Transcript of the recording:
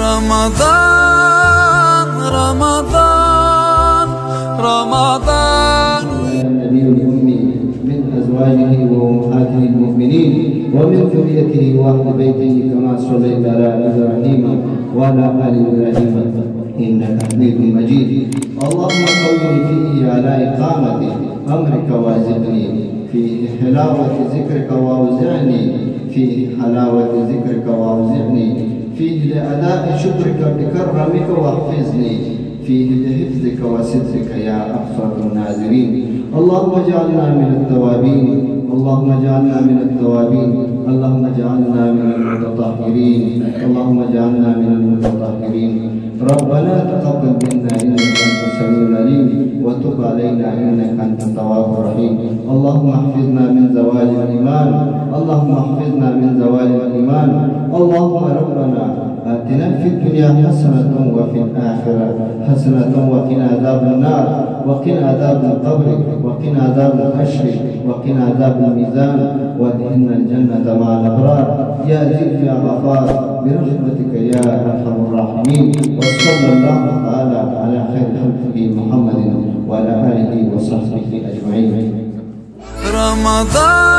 رمضان رمضان رمضان. النبي الأمي من أزواجه وأمهاته المؤمنين ومن ذريته وأهل بيته كما صليت على إبراهيم وعلى آل إبراهيم إنك حميد مجيد. اللهم قوّني فيه على إقامة أمرك وازدني فيه حلاوة ذكرك وأوزعني فيه حلاوة ذكرك وأوزعني فيه لأداء شكرك بكرمك واحفظني فيه لحفظك وسترك يا أغفر الناظرين. اللهم اجعلنا من التوابين اللهم اجعلنا من التوابين اللهم اجعلنا من المتطهرين اللهم اجعلنا من المتطهرين. ربنا تقبل منا إنك أنت السميع العليم وتب علينا إنك أنت التواب الرحيم. اللهم احفظنا من زوال الإيمان اللهم احفظنا من زوال الإيمان. اللهم ربنا آتنا في الدنيا حسنة وفي الآخرة حسنة وقنا عذاب النار وقنا عذاب القبر وقنا عذاب الحشر وقنا عذاب الميزان وادخلنا الجنة مع الأبرار يا عزيز يا غفار برحمتك يا أرحم الراحمين. وصلى الله تعالى على خير خلقه محمد وعلى آله وصحبه أجمعين. رمضان